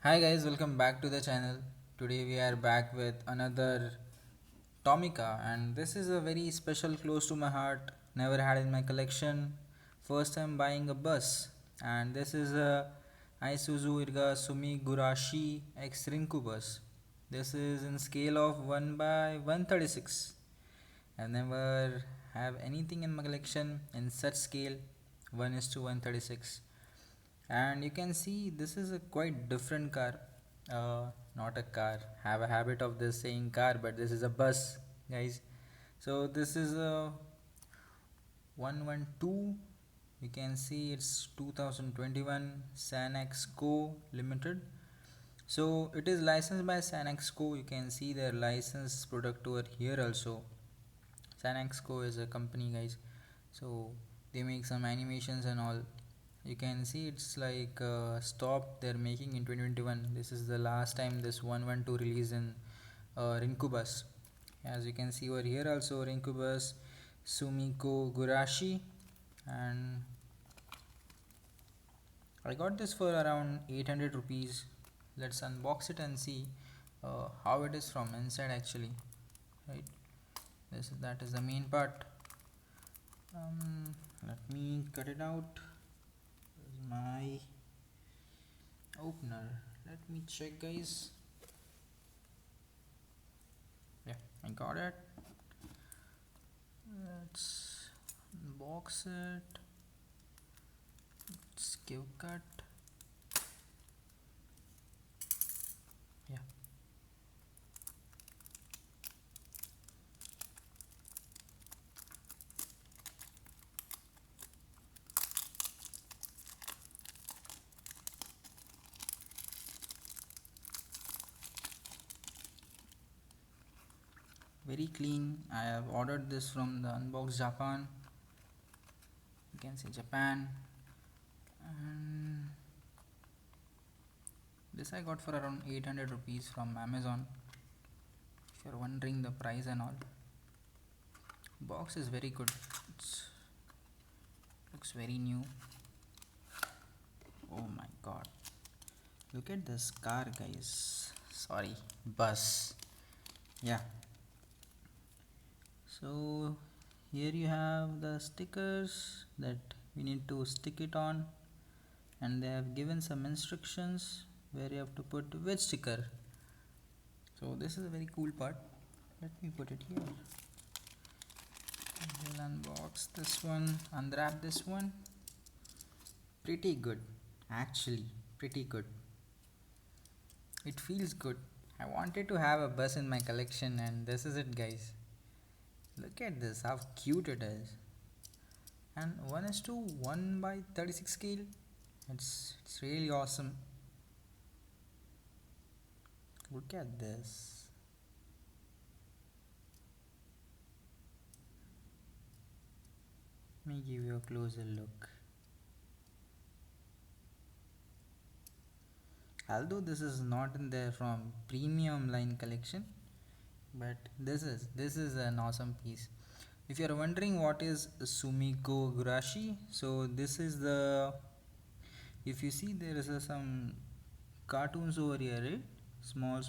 Hi guys, welcome back to the channel. Today we are back with another Tomica, and this is a very special, close to my heart, never had in my collection. First time buying a bus, and this is a ISUZU ERGA Sumikko Gurashi X Rinko bus. This is in scale of 1 by 136. I never have anything in my collection in such scale 1 is to 136, and you can see this is a quite different car. Not a car, have a habit of this saying car, but this is a bus, guys. So this is a 112. You can see it's 2021 Sanexco Limited. So it is licensed by Sanexco. You can see their license product over here also. Sanexco is a company, guys, so they make some animations and all. You can see it's like stop they're making in 2021. This is the last time this 112 release in Rinko bus. As you can see over here also, Rinko bus Sumikko Gurashi, and I got this for around 800 rupees. Let's unbox it and see how it is from inside actually, right? That is the main part. Let me cut it out. My opener, let me check, guys. Yeah, I got it. Let's unbox it. Let's give cut. Yeah, very clean. I have ordered this from the Unbox Japan. You can see Japan, and this I got for around 800 rupees from Amazon. If you're wondering the price and all, box is very good. It looks very new. Oh my god, look at this car, guys. Sorry, bus. Yeah, so here you have the stickers that we need to stick it on, and they have given some instructions where you have to put which sticker. So this is a very cool part. Let me put it here. We'll unbox this one, unwrap this one. Pretty good, actually, pretty good. It feels good. I wanted to have a bus in my collection, and this is it, guys. Look at this, how cute it is. And 1 is to 1 by 36 scale. It's really awesome. Look at this. Let me give you a closer look. Although this is not in there from premium line collection, but this is an awesome piece. If you are wondering what is Sumikko Gurashi, so this is the, if you see there is some cartoons over here, right? Small.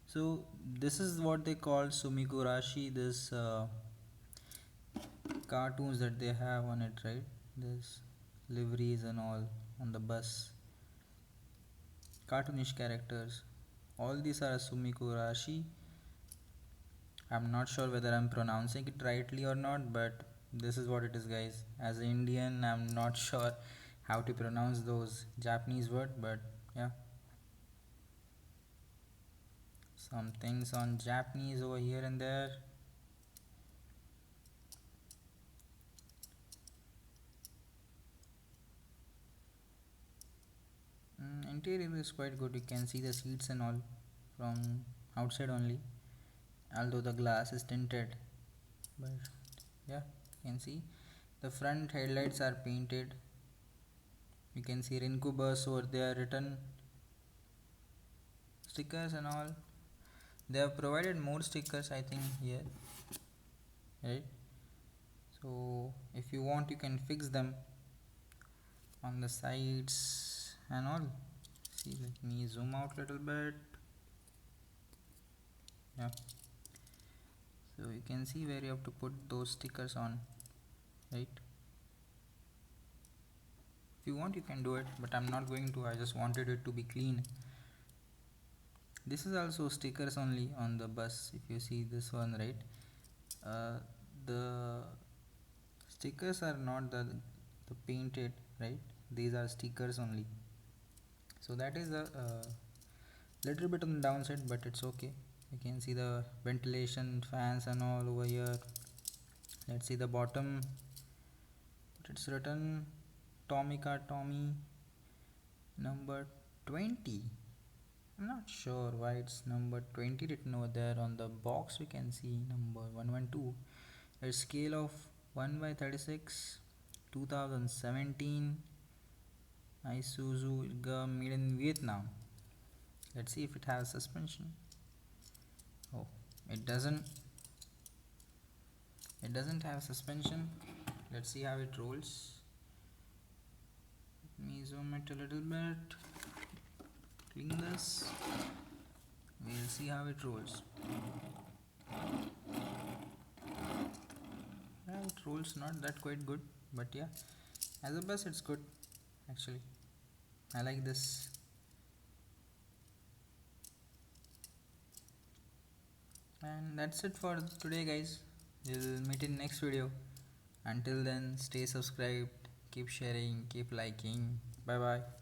So this is what they call Sumikko Gurashi. This cartoons that they have on it, right? This liveries and all on the bus. Cartoonish characters. All these are Sumikko Gurashi. I'm not sure whether I'm pronouncing it rightly or not, but this is what it is, guys. As an Indian, I'm not sure how to pronounce those Japanese words, but yeah, some things on Japanese over here and there. Interior is quite good. You can see the seats and all from outside only, although the glass is tinted, but yeah, you can see the front headlights are painted. You can see Rinko bus over there written, stickers and all. They have provided more stickers, I think, here, right? So if you want, you can fix them on the sides and all. See, like let me zoom out a little bit. Yeah, so you can see where you have to put those stickers on, right? If you want, you can do it, but I'm not going to. I just wanted it to be clean. This is also stickers only on the bus. If you see this one, right, the stickers are not the painted, right? These are stickers only, so that is a little bit on the downside, but it's okay. You can see the ventilation fans and all over here. Let's see the bottom. It's written Tomica Tomy number 20. I'm not sure why it's number 20 written over there. On the box we can see number 112. A scale of 1/36, 2017, ISUZU ERGA made in Vietnam. Let's see if it has suspension. Oh, it doesn't have suspension. Let's see how it rolls. Let me zoom it a little bit, clean this, we'll see how it rolls. Yeah, it rolls not that quite good, but yeah, as a bus it's good actually. I like this. And that's it for today, guys. We'll meet in next video. Until then, stay subscribed, keep sharing, keep liking. Bye bye.